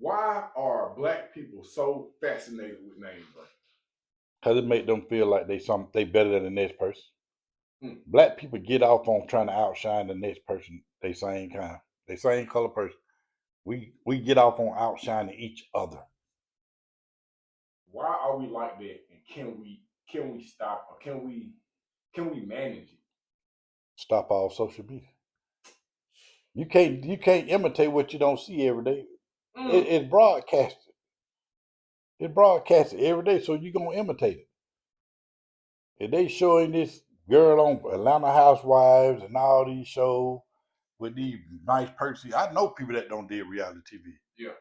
Why are black people so fascinated with name brand? Cause it make them feel like they better than the next person. Hmm. Black people get off on trying to outshine the next person they same kind, they same color person. We get off on outshining each other. Why are we like that? And can we stop or can we manage it? Stop all social media. You can't imitate what you don't see every day. Mm. It's broadcasted. It's broadcasted every day, so you're gonna imitate it. If they showing this girl on Atlanta Housewives and all these shows with these nice persons, I know people that don't do reality TV. Yeah.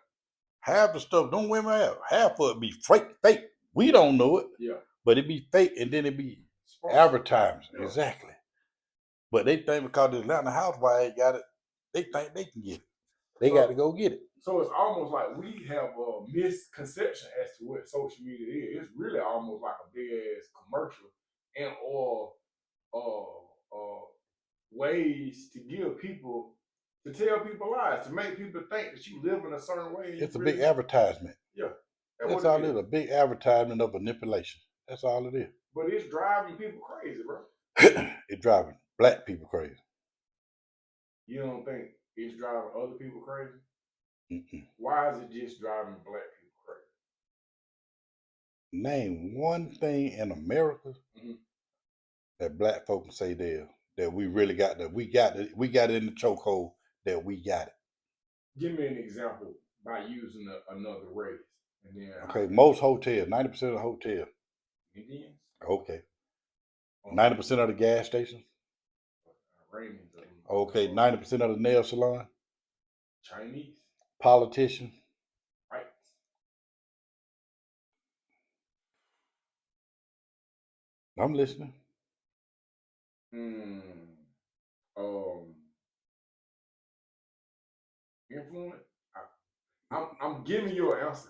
Half the stuff don't women have. Half of it be fake. We don't know it. Yeah. But it be fake and then it be advertised. Yeah. Exactly. But they think because the Atlanta Housewives got it, they think they can get it. They got to go get it. So it's almost like we have a misconception as to what social media is. It's really almost like a big ass commercial and or ways to give people to tell people lies, to make people think that you live in a certain way. It's a big advertisement. Yeah. That's all it is. A big advertisement of manipulation. That's all it is. But it's driving people crazy, bro. It's driving black people crazy. You don't think it's driving other people crazy? Mm-mm. Why is it just driving black people crazy? Name one thing in America that black folks can say there that we really got that we got it in the chokehold that we got it. Give me an example by using another race. And then okay, most hotels, 90% of the hotels. Indians? Okay. 90% of the gas stations? Iranians. Okay, 90% of the nail salon? Chinese? Politicians? Right. I'm listening. Influence? I'm giving you an answer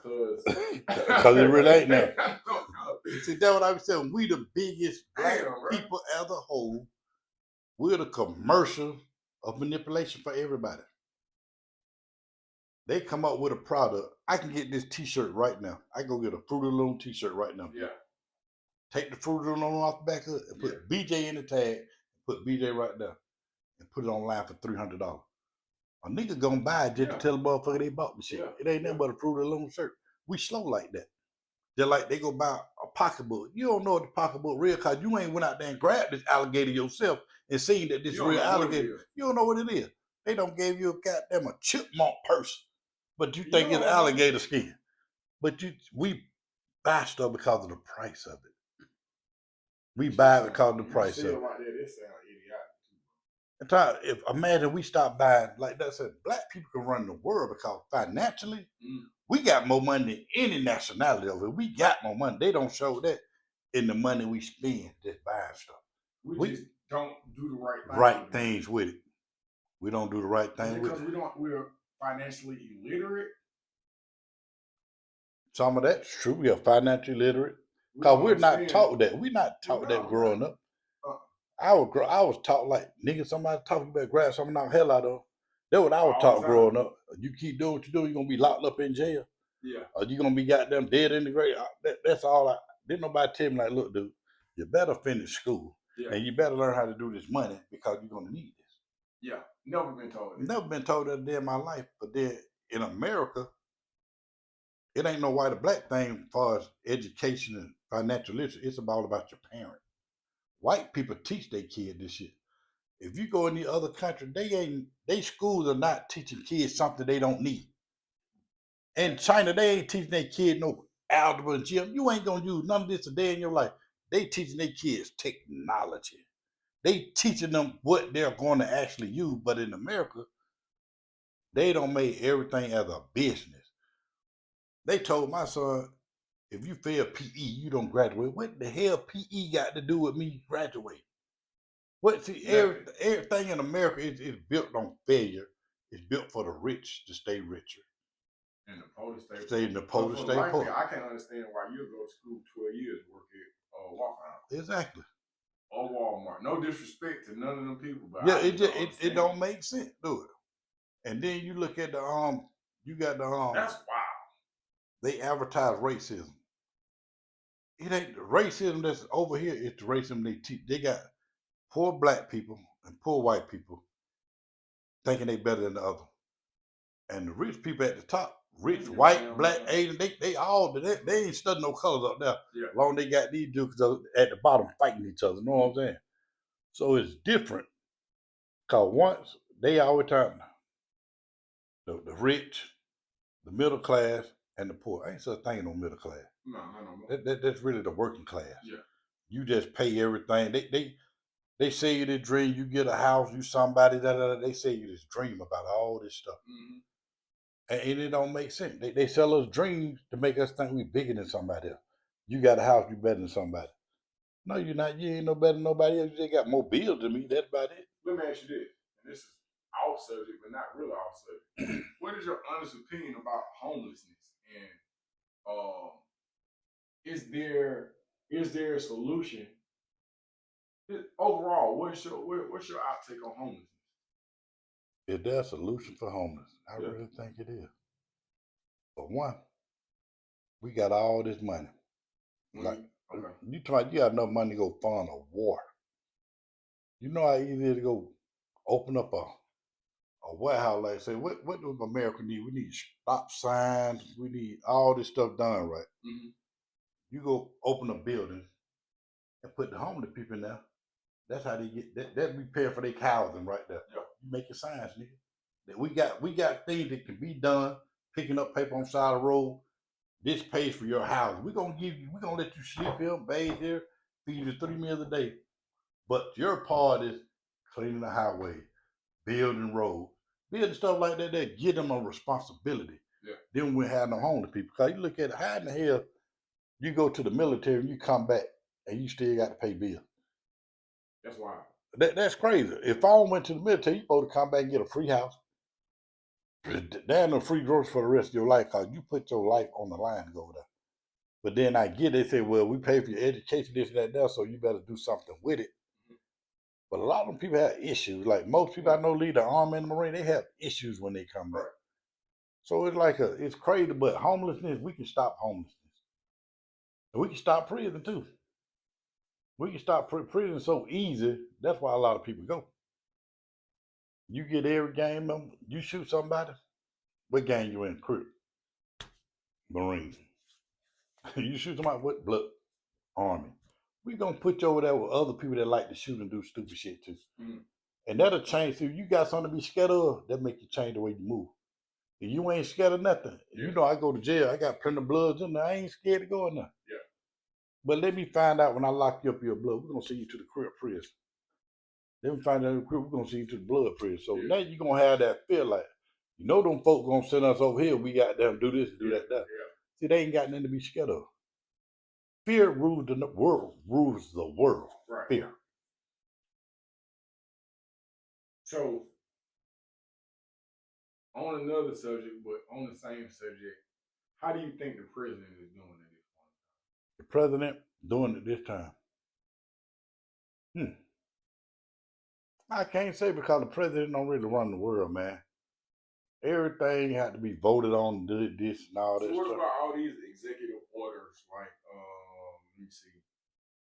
because it really ain't now. See, that's what I was saying. We the biggest black people as a whole. We're the commercial of manipulation for everybody. They come up with a product. I can get this T-shirt right now. I go get a Fruit of the Loom T-shirt right now. Yeah. Take the Fruit of the Loom off the back of it and put BJ in the tag. Put BJ right there and put it online for $300. A nigga gonna buy it just to tell the motherfucker they bought the shit. Yeah. It ain't nothing but a Fruit of the Loom shirt. We slow like that. They're like they go buy a pocketbook. You don't know what the pocketbook real because you ain't went out there and grabbed this alligator yourself and seen that this real alligator. You don't know what it is. They don't give you a goddamn a chipmunk purse, but you think it's alligator skin. But we buy stuff because of the price of it. We buy it because of the price of it. Right there, this sound idiotic. If imagine we stop buying like that. Said black people can run the world because financially. We got more money than any nationality over it. We got more money. They don't show that in the money we spend just buying stuff. We just don't do the right things with it. We don't do the right thing with it. Because we're financially illiterate. Some of that's true. We are financially illiterate. Because we're not taught that. We're not taught that growing up. I was taught like, nigga, somebody talking about grab something out hell out of them. That's what I was taught growing up. You keep doing what you do, you're gonna be locked up in jail. Yeah. Or you gonna be goddamn dead in the grave. That's all didn't nobody tell me like, look, dude, you better finish school. Yeah. And you better learn how to do this money because you're gonna need this. Yeah. Never been told that. Never been told that day in my life. But then in America, it ain't no white or black thing as far as education and financial literacy. It's all about your parents. White people teach their kid this shit. If you go in the other country, they schools are not teaching kids something they don't need. In China, they ain't teaching their kid no algebra and gym. You ain't gonna use none of this a day in your life. They teaching their kids technology. They teaching them what they're going to actually use. But in America, they don't make everything as a business. They told my son, if you fail PE, you don't graduate. What the hell PE got to do with me graduating? Everything in America is built on failure. It's built for the rich to stay richer. And the poor to stay poor. The poor to stay poor. I can't understand why you go to school 12 years to work at Waffle House. Exactly. Or Walmart. No disrespect to none of them people, but yeah, it don't make sense, do it? And then you look at you got the That's wild. they advertise racism. It ain't the racism that's over here. It's the racism they teach. They got poor black people and poor white people thinking they better than the other, and the rich people at the top, rich white, black, Asian, they all they ain't studying no colors up there. Yeah. Long they got these dudes at the bottom fighting each other. You know what I'm saying? So it's different. Cause once they always talking the rich, the middle class, and the poor. Ain't such a thing no middle class. No, no. That's really the working class. Yeah. You just pay everything. They say you this dream, you get a house, you somebody, they say you this dream about all this stuff. Mm-hmm. And it don't make sense. They sell us dreams to make us think we bigger than somebody else. You got a house, you better than somebody. No, you're not. You ain't no better than nobody else. You just got more bills than me. That's about it. Let me ask you this, and this is off subject, but not really off subject. What is your honest opinion about homelessness? And is there a solution? Overall, what's your outtake on homelessness? Is there a solution for homeless? I Yeah. really think it is. For one, we got all this money. Like Okay. you got enough money to go fund a war. You know how easy it is to go open up a warehouse, like say, what do America need? We need stop signs, we need all this stuff done right. Mm-hmm. You go open a building and put the homeless people in there. That's how they get that be paying for their housing right there. Yeah. You make your signs, nigga. That we got things that can be done, picking up paper on the side of the road. This pays for your house. We're gonna let you sleep here, bathe here, feed you 3 meals a day. But your part is cleaning the highway, building roads, building stuff like that, that give them a responsibility. Yeah. Then we have no homeless people. Because you look at it, how in the hell you go to the military and you come back and you still got to pay bills? That's wild. That's crazy. If I went to the military, you supposed to come back and get a free house. There ain't no free groceries for the rest of your life because you put your life on the line to go over there. But then I get they say, well, we pay for your education, this, that, so you better do something with it. But a lot of them people have issues. Like most people I know leave the Army and the Marine, they have issues when they come back. So it's like it's crazy, but homelessness, we can stop homelessness. And we can stop prison too. We can stop prison so easy. That's why a lot of people go. You get every game member, you shoot somebody, what gang you in? Crip. Marine. You shoot somebody, what blood? Army. We gonna put you over there with other people that like to shoot and do stupid shit too. Mm-hmm. And that'll change. If you got something to be scared of, that make you change the way you move. If you ain't scared of nothing, you know I go to jail. I got plenty of bloods in there. I ain't scared to go in there. Yeah. But let me find out when I lock you up your blood, we're gonna send you to the crib prison. Then we find out in the crib, we're gonna send you to the blood prison. So now you're gonna have that feel like, you know them folk gonna send us over here, we got them do this, do that. Yeah. See, they ain't got nothing to be scared of. Fear rules the world. Right. Fear. So, on another subject, but on the same subject, how do you think the president is doing at this point? The president doing it this time. I can't say because the president don't really run the world, man. Everything had to be voted on, did this and all So this what stuff. about all these executive orders? Like, let me see.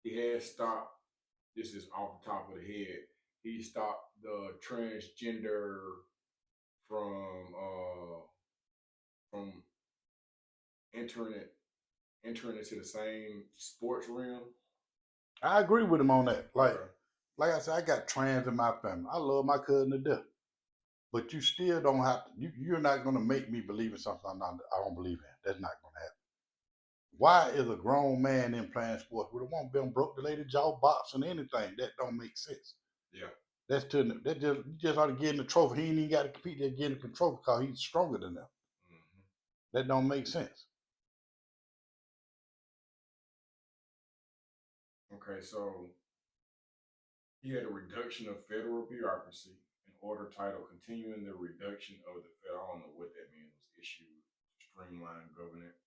He has stopped. This is off the top of the head. He stopped the transgender from entering into the same sports realm. I agree with him on that. Like I said, I got trans in my family. I love my cousin to death. But you still don't have to. You're not going to make me believe in something I don't believe in. That's not going to happen. Why is a grown man in playing sports with a woman been broke the lady jaw boxing anything? That don't make sense. Yeah. You just ought to get in the trophy. He ain't even got to compete to get in the trophy because he's stronger than them. Mm-hmm. That don't make sense. Okay, so he had a reduction of federal bureaucracy, an order titled Continuing the Reduction of the Federal, I don't know what that means, issued streamline government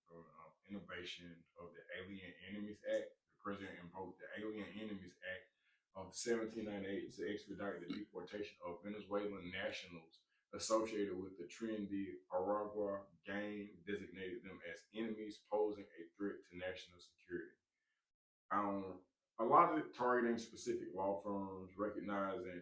innovation of the Alien Enemies Act. The president invoked the Alien Enemies Act of 1798 to expedite the deportation of Venezuelan nationals associated with the Trinity Aragua gang, designated them as as enemies posing a threat to national security. A lot of it targeting specific law firms, recognizing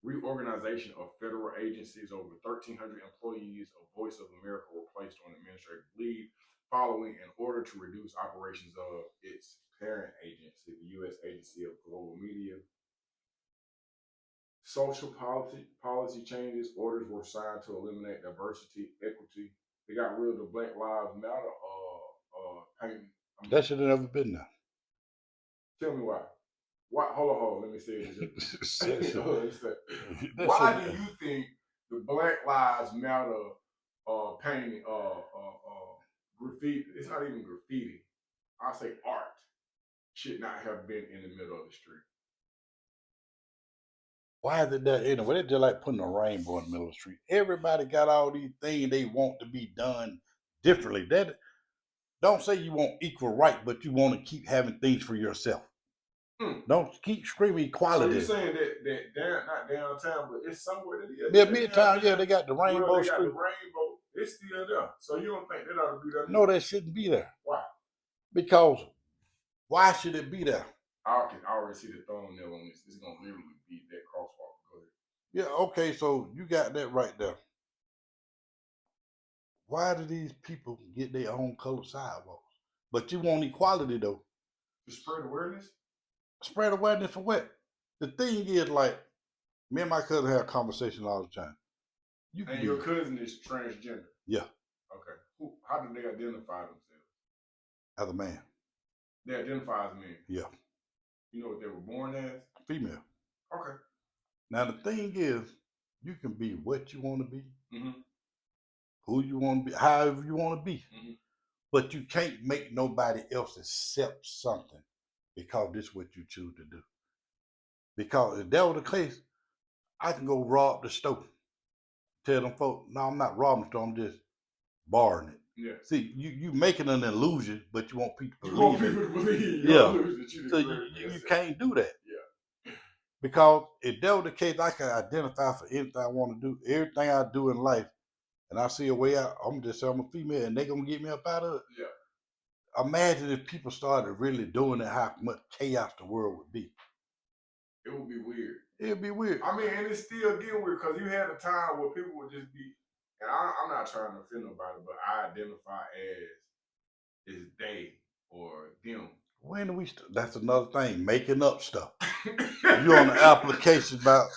reorganization of federal agencies. Over 1,300 employees of Voice of America were placed on administrative leave following an order to reduce operations of its parent agency, the U.S. Agency of Global Media. Social policy changes, orders were signed to eliminate diversity, equity. They got rid of the Black Lives Matter painting. That should have never been there. Tell me why. Why? Hold on. Let me say it again. Why do you think the Black Lives Matter painting graffiti? It's not even graffiti. I say art should not have been in the middle of the street. Why is it that anyway? They're just like putting a rainbow in the middle of the street. Everybody got all these things they want to be done differently. That don't say you want equal right, but you want to keep having things for yourself. Don't keep screaming equality. So you're saying that not downtown, but it's somewhere that is. Yeah, midtown, yeah, they got the rainbow well, they street. got the rainbow. It's still there. So you don't think that ought to be there? No, that shouldn't be there. Why? Because why should it be there? I can already see the thumbnail on this. It's gonna literally be that crosswalk. Go ahead. Yeah, okay, so you got that right there. Why do these people get their own colored sidewalks? But you want equality though. To spread awareness? Spread awareness for what? The thing is, like, me and my cousin have conversations all the time. And your cousin is transgender? Yeah. Okay. How do they identify themselves? As a man. They identify as men? Yeah. You know what they were born as? Female. Okay. Now the thing is, you can be what you want to be, mm-hmm. who you want to be, however you want to be. Mm-hmm. But you can't make nobody else accept something because this is what you choose to do. Because if that was the case, I can go rob the store. Tell them folks, no, I'm not robbing the store, I'm just borrowing it. Yeah. See, you making an illusion, but you want people to believe. You want people to believe. Yeah. So you can't do that. Yeah. Because if that was the case, I can identify for anything I want to do. Everything I do in life, and I see a way out, I'm just say I'm a female, and they gonna get me up out of it. Yeah. Imagine if people started really doing it, how much chaos the world would be. It would be weird. It'd be weird. I mean, and it's still getting weird because you had a time where people would just be, and I'm not trying to offend nobody, but I identify as they or them. When do we? That's another thing. Making up stuff. You on the application about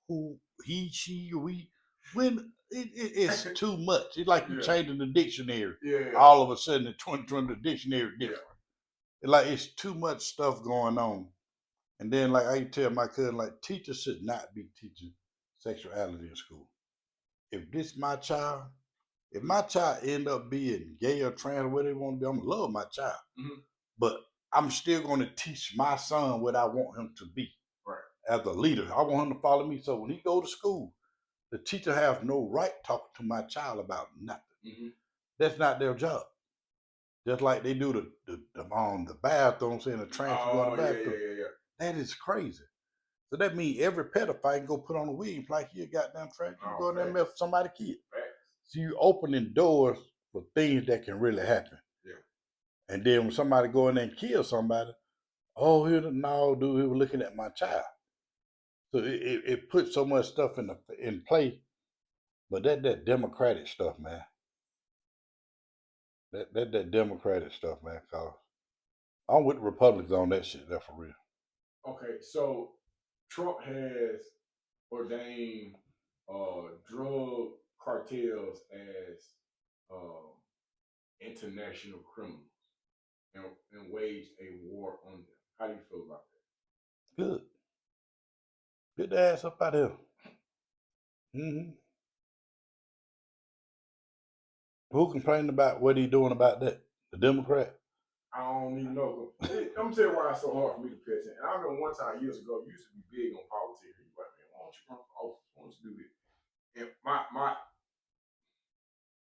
who he, she, we. When it's too much. It's like you changing the dictionary. Yeah. All of a sudden, in 2020, the dictionary different. Like it's too much stuff going on. And then, like I tell my cousin, like teachers should not be teaching sexuality in school. If my child end up being gay or trans or whatever they want to be, I'm gonna love my child. Mm-hmm. But I'm still gonna teach my son what I want him to be. Right. As a leader, I want him to follow me. So when he go to school, the teacher has no right talking to my child about nothing. Mm-hmm. That's not their job. Just like they do the bathroom, saying the transfer going to the bathroom. Yeah. That is crazy. So that means every pedophile can go put on a wig like he a goddamn trash. You go in there and mess with somebody's kid. So you opening doors for things that can really happen. Yeah. And then when somebody go in there and kill somebody, oh, he was looking at my child. So it puts so much stuff in play. But that democratic stuff, man. That democratic stuff, man. Cause I'm with the Republicans on that shit. That's for real. Okay, so Trump has ordained drug cartels as international criminals and waged a war on them. How do you feel about that? Good. Get the ass up out of here. Mm-hmm. Who complained about what he doing about that? The Democrat? I don't even know. I'm gonna tell you why it's so hard for me to pay attention. And I remember one time years ago, you used to be big on politics. You like, man, why don't you run for office? Why don't you do this? And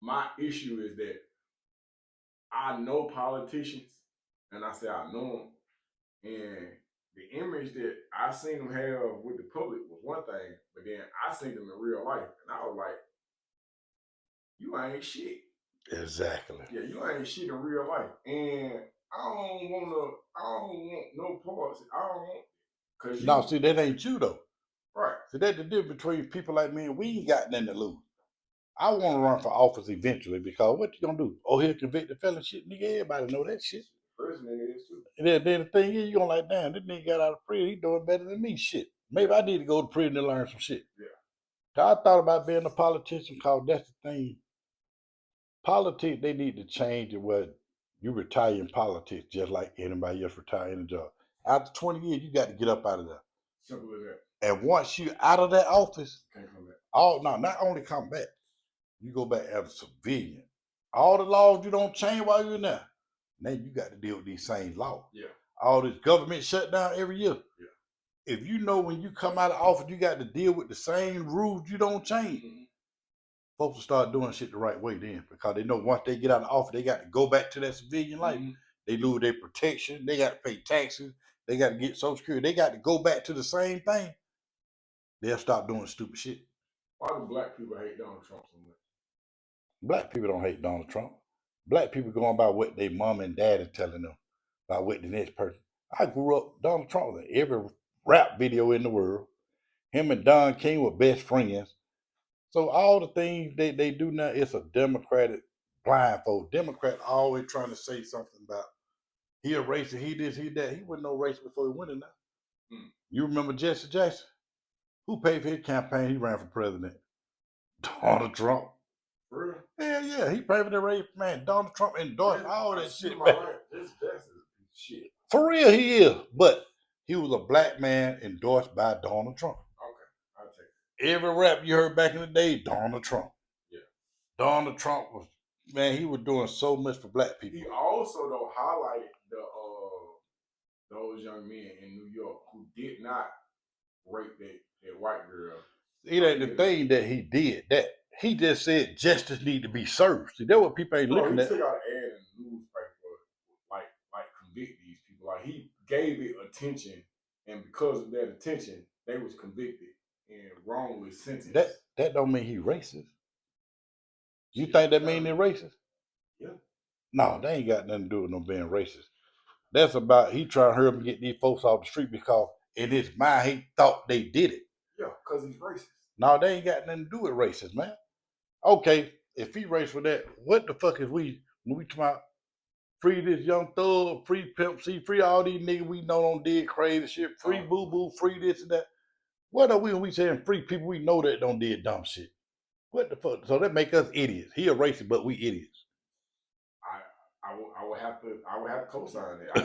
my issue is that I know politicians, and I say I know them, and the image that I seen them have with the public was one thing, but then I seen them in real life, and I was like, you ain't shit. Exactly. Yeah, you ain't shit in real life, and I don't want no parts. I don't want cause No, you see, that ain't you though. right. See, that's the difference between people like me and we ain't got nothing to lose. I want to run for office eventually because what you gonna do? Oh, he'll convict the felon shit, nigga. Everybody know that shit. Prison is too. And then the thing is, you gonna like, damn, this nigga got out of prison. He doing better than me. Shit. Maybe I need to go to prison to learn some shit. Yeah. 'Cause I thought about being a politician because that's the thing. Politics, they need to change it where you retire in politics just like anybody else retire in a job. After 20 years, you got to get up out of there. Simple as that. And once you out of that office, Can't come back. not only come back, you go back as a civilian. All the laws you don't change while you're in there. Now you got to deal with these same laws. Yeah. All this government shutdown every year. Yeah. If you know when you come out of office, you got to deal with the same rules you don't change. Mm-hmm. Folks will start doing shit the right way then because they know once they get out of office, they got to go back to that civilian life. Mm-hmm. They lose their protection. They got to pay taxes. They got to get Social Security. They got to go back to the same thing. They'll stop doing stupid shit. Why do black people hate Donald Trump so much? Black people don't hate Donald Trump. Black people going by what their mom and dad is telling them, by what the next person. I grew up, Donald Trump was in every rap video in the world. Him and Don King were best friends. So all the things they do now, it's a Democratic blindfold. Democrat always trying to say something about he a racist, he this, he that. He wasn't no racist before he went in there. Hmm. You remember Jesse Jackson? Who paid for his campaign? He ran for president. Donald Trump. For real? Hell yeah, he paid for the race, man. Donald Trump endorsed all that shit, man. Right. That's shit. For real, he is. But he was a black man endorsed by Donald Trump. Okay, I'll take it. Every rap you heard back in the day, Donald Trump. Yeah. Donald Trump was, man, he was doing so much for black people. He also though highlighted those young men in New York who did not rape that white girl. It ain't the thing that he did. That he just said justice need to be served. See, that's what people ain't looking he at. took out an ad in the newspaper, like convict these people. Like he gave it attention, and because of that attention, they was convicted and wrongly sentenced. That don't mean he racist. You think that mean they're racist? Yeah. No, they ain't got nothing to do with no being racist. That's about he trying to hurry up and get these folks off the street because in his mind he thought they did it. Yeah, because he's racist. No, they ain't got nothing to do with racist, man. Okay, if he racist for that, what the fuck is we when we talk about free this young thug, free Pimp C, free all these niggas we know don't did crazy shit, free boo boo, free this and that. What are we when we saying free people we know that don't did dumb shit? What the fuck? So that make us idiots. He a racist, but we idiots. I would have to co-sign that.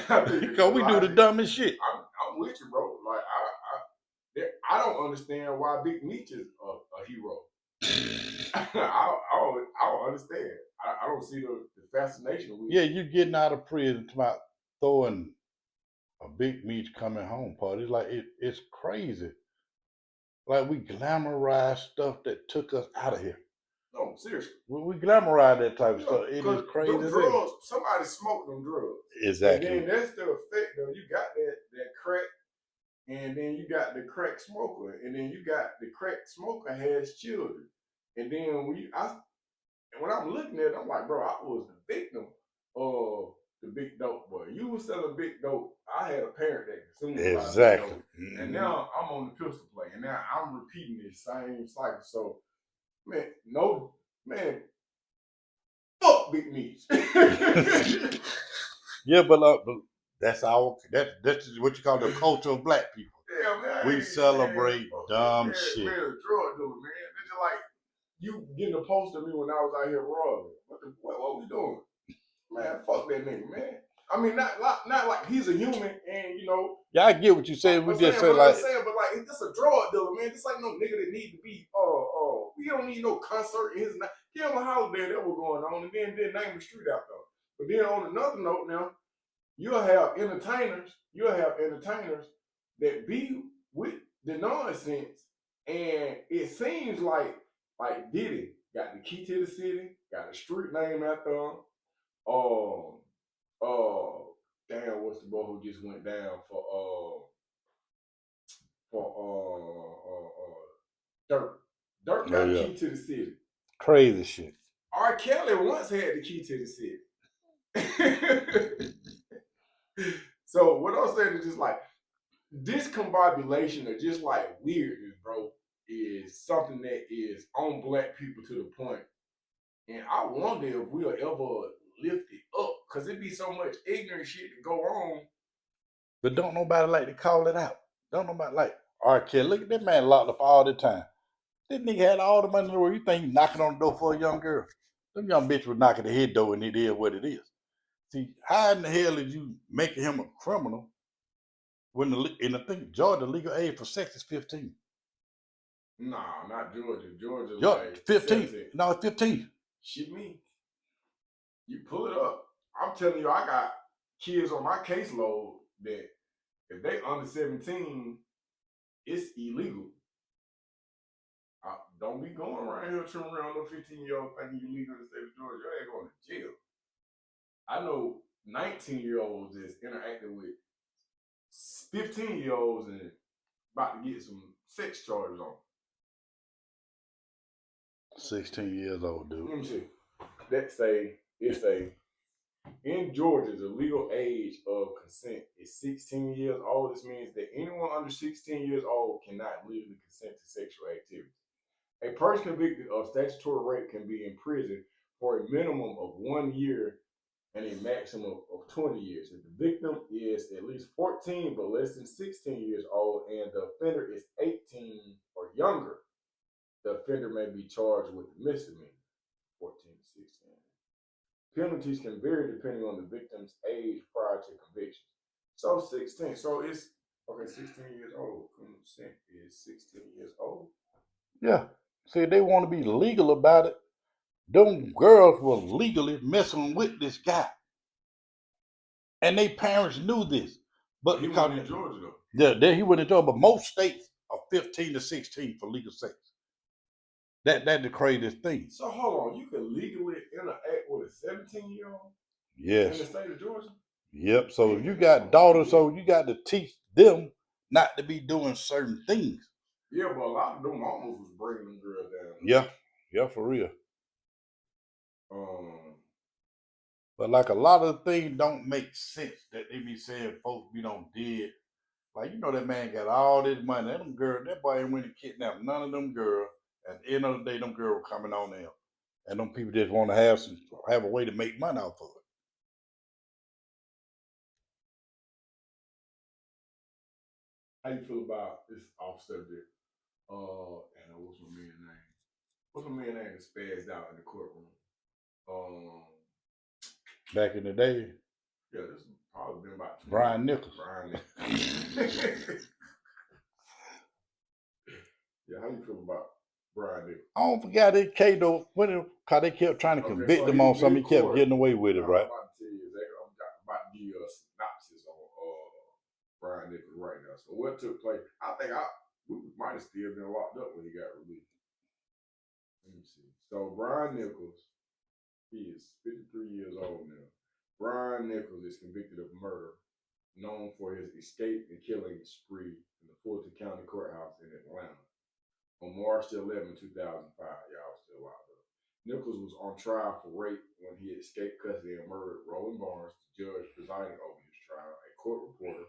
I think because we do the dumbest shit. I'm with you, bro. Like I don't understand why Big Meech is a hero. I don't understand. I don't see the fascination with it. You getting out of prison about throwing a Big Meech coming home party. It's like it's crazy. Like we glamorize stuff that took us out of here. No, seriously. We glamorize that type of stuff. It is crazy. Them drugs, somebody smoked them drugs. Exactly. And then that's the effect though. You got that crack, and then you got the crack smoker, and then you got the crack smoker has children. And then when I'm looking at it, I'm like, bro, I was the victim of the big dope boy. You was selling big dope. I had a parent that consumed exactly. Dope, and now I'm on the pistol play, and now I'm repeating this same cycle. So, man, fuck Big Meech. Yeah, but that's what you call the culture of black people. Yeah, man. We celebrate dumb shit. Man, drug dealer, man. It's just like you getting a post of me when I was out here robbing. What we doing? Man, fuck that nigga, man. I mean, not like he's a human, and you know. Yeah, I get what you said. We just say like, but like it's a drug dealer, man. It's like no nigga that need to be. We don't need no concert in his name. Give him a holiday that was going on, and then name the street out though. But then on another note, now you'll have entertainers. That be with the nonsense, and it seems like Diddy got the key to the city, got a street name after him. Damn, what's the boy who just went down for Dirk? Dirk got the key to the city. Crazy shit. R. Kelly once had the key to the city. So what I'm saying is just like discombobulation or just like weirdness, bro, is something that is on black people to the point. And I wonder if we'll ever lift it up. Cause it be so much ignorant shit to go on. But don't nobody like to call it out. Don't nobody like R. Kelly. Look at that man locked up all the time. This nigga had all the money in the world. You think he knocking on the door for a young girl? Them young bitches was knocking the head door and it is what it is. See, how in the hell is you making him a criminal when and I think Georgia legal age for sex is 15. Nah, not Georgia. Georgia like 15. 17. No, it's 15. Shit me. You pull it up. I'm telling you, I got kids on my caseload that if they under 17, it's illegal. Don't be going around here trimming around no 15-year-old thinking you legal in the state of Georgia. You ain't going to jail. I know 19-year-olds that's interacting with 15-year-olds and about to get some sex charges on. 16 years old, dude. Let me see. It's a in Georgia, the legal age of consent is 16 years old. This means that anyone under 16 years old cannot legally consent to sexual activity. A person convicted of statutory rape can be in prison for a minimum of 1 year and a maximum of 20 years. If the victim is at least 14 but less than 16 years old and the offender is 18 or younger, the offender may be charged with misdemeanor, 14 to 16. Penalties can vary depending on the victim's age prior to conviction. So 16. So it's okay, 16 years old. Consent is 16 years old. Yeah. See, they want to be legal about it. Them girls were legally messing with this guy. And their parents knew this. But He because went in Georgia though. yeah, he went into it, but most states are 15 to 16 for legal sex. That's the craziest thing. So hold on, you can legally interact with a 17-year-old Yes. in the state of Georgia? Yep. So if you got daughters, so you got to teach them not to be doing certain things. Yeah, but a lot of them mamas was bringing them girls down. Yeah. Yeah, for real. Um, But like a lot of things don't make sense that they be saying folks be done did. Like, you know, that man got all this money. That boy ain't went and kidnapped none of them girls. At the end of the day, them girls were coming on there. And them people just want to have a way to make money off of it. how you feel about this off subject? And what's my man's name? What's my man's name that spazzed out in the courtroom? Back in the day, Yeah, this has probably been about 20 Brian Nichols. Brian Nichols. Yeah, how you feel about Brian Nichols? I don't forget that Kato, because they kept trying to convict him on something, he kept getting away with it, right? I'm about to tell you exactly. I'm about to give you a synopsis on Brian Nichols right now. So what took place? I think we might have still been locked up when he got released. Let me see. So Brian Nichols, he is 53 years old now. Brian Nichols is convicted of murder, known for his escape and killing spree in the Fulton County Courthouse in Atlanta. On March 11, 2005, y'all still locked up. Nichols was on trial for rape when he escaped custody and murdered Roland Barnes, the judge presiding over his trial, a court reporter,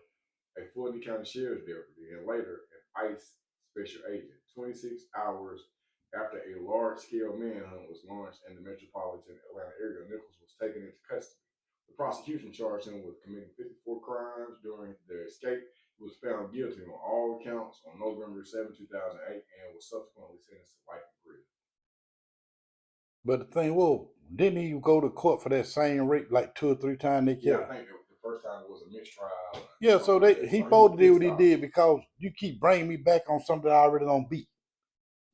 a Fulton County Sheriff's deputy, and later an ICE special agent. 26 hours after a large-scale manhunt was launched in the metropolitan Atlanta area, Nichols was taken into custody. The prosecution charged him with committing 54 crimes during the escape. He was found guilty on all counts on November 7, 2008, and was subsequently sentenced to life in prison. But the thing was, didn't he go to court for that same rape like 2 or 3 times? They kept. Yeah, I think the first time it was a mistrial. Yeah, so he supposed to do what he did because you keep bringing me back on something that I already don't beat.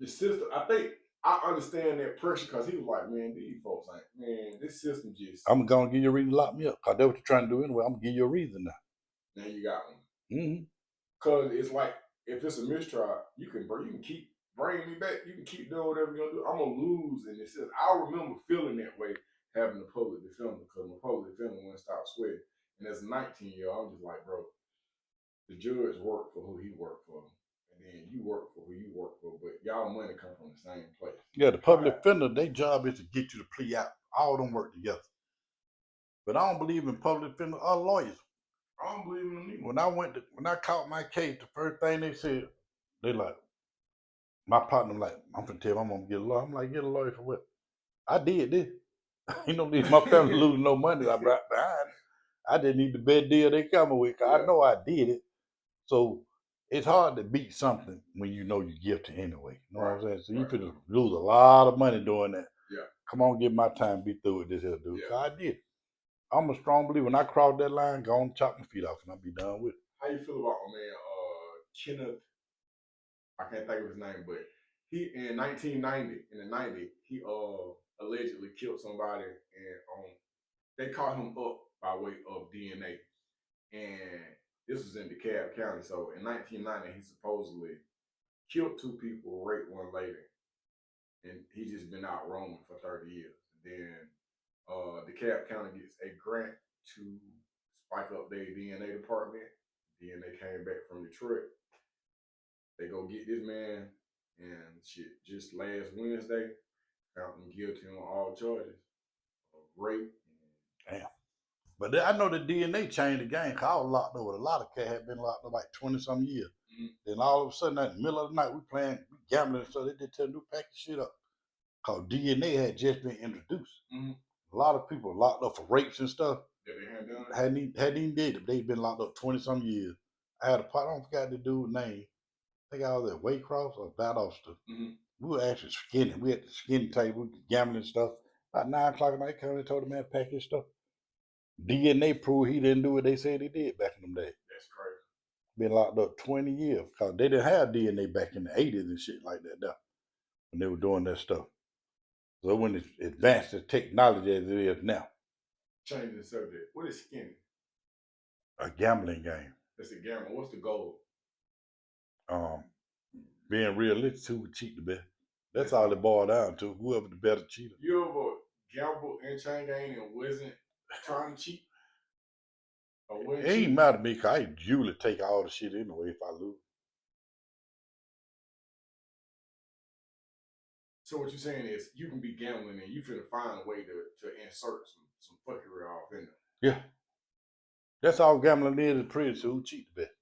The system, I think I understand that pressure because he was like, man, these folks ain't, man, this system just. I'm going to give you a reason to lock me up because that's what you're trying to do anyway. I'm going to give you a reason now. Now you got one. Mm-hmm. Because it's like, if it's a mistrial, you can keep bringing me back. You can keep doing whatever you're going to do. I'm going to lose in this system. I remember feeling that way having a public defender because my public defender wouldn't stop sweating. And as a 19-year-old, I'm just like, bro, the judge worked for who he worked for. And then you work for who you work for, but y'all money come from the same place. Yeah, the public defender, their job is to get you to plea out. All of them work together. But I don't believe in public defender or lawyers. I don't believe in them either. When I caught my case, the first thing they said, they like, my partner like, I'm finna tell you, I'm gonna get a lawyer. I'm like, get a lawyer for what? I did this. You don't need my family losing no money. I brought behind. I didn't need the bad deal they coming with. Cause I know I did it. So it's hard to beat something when you know you're guilty anyway. You know what I'm saying? So you finna lose a lot of money doing that. Yeah. Come on, get my time, be through with this here, dude. Yeah. I did. I'm a strong believer. When I cross that line, go on, chop my feet off, and I'll be done with it. How you feel about my man Kenneth? I can't think of his name, but he in 1990, in the 90s, he allegedly killed somebody, and they caught him up by way of DNA, and this was in DeKalb County. So in 1990, he supposedly killed 2 people, raped 1 lady, and he just been out roaming for 30 years. Then DeKalb County gets a grant to spike up their DNA department. DNA came back from Detroit. They go get this man, and shit, just last Wednesday, found him guilty on all charges of rape. Damn. But I know the DNA changed the game. Cause I was locked up with a lot of cats had been locked up like 20-some years. Mm-hmm. Then all of a sudden, in the middle of the night, we gambling, so they just tell them to pack the shit up. Cause DNA had just been introduced. Mm-hmm. A lot of people locked up for rapes and stuff. Yeah, they had done it. Hadn't even did it. They'd been locked up 20-some years. I had a partner, I don't forget the dude's name. I think I was at Waycross or Valdosta. Mm-hmm. We were actually skinning. We had the skinning table, gambling and stuff. About 9 o'clock at night, come and told the man pack his stuff. DNA proved he didn't do what they said he did back in them days. That's crazy. Been locked up 20 years because they didn't have DNA back in the 80s and shit like that though, when they were doing that stuff. So when it's advanced the technology as it is now. Changing the subject. What is skinning? A gambling game. That's a gamble. What's the goal? Being realistic, who would cheat the best. That's all it boiled down to. Whoever the better cheater. You ever gambled in chain game and wasn't trying to cheat? It ain't matter to me because I usually take all the shit anyway if I lose. So what you're saying is you can be gambling and you finna find a way to insert some fuckery off in there. Yeah. That's all gambling is prison, so who cheat the best.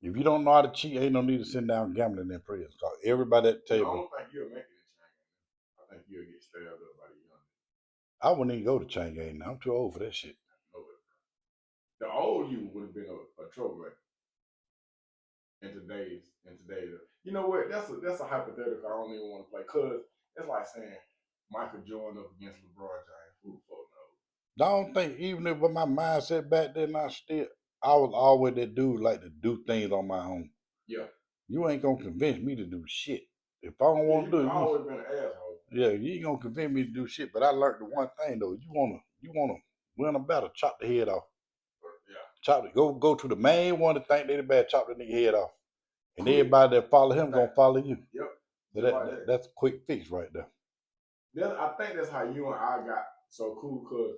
If you don't know how to cheat, ain't no need to sit down gambling in prison. Cause everybody at the table. I don't think you'll make it in chain game. I think you'll get stabbed up by the young. I wouldn't even go to chain game now. I'm too old for that shit. The old you would have been a troublemaker. In today's, you know what? That's a hypothetical I don't even want to play. Cause it's like saying Michael Jordan up against LeBron James. Who the fuck knows? I don't think even if with my mindset back then, I was always that dude like to do things on my own. Yeah. You ain't gonna convince me to do shit. If I don't want to do it, you've always been an asshole. Yeah, you ain't gonna convince me to do shit. But I learned the one thing though. You wanna win a battle, chop the head off. Yeah. Chop it. Go to the main one that think they the bad, chop the nigga head off. And everybody that follow him gonna follow you. Yep. So that's a quick fix right there. I think that's how you and I got so cool, cause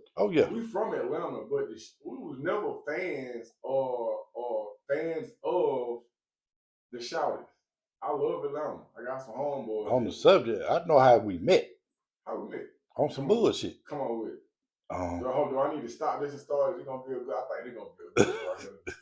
we from Atlanta, but we was never fans or fans of the Shouters. I love Atlanta. I got some homeboys. On the subject, I know how we met. How we met? On some bullshit. Come on with it. Do I need to stop this and start? Is it gonna feel good? I think it's gonna feel good right here.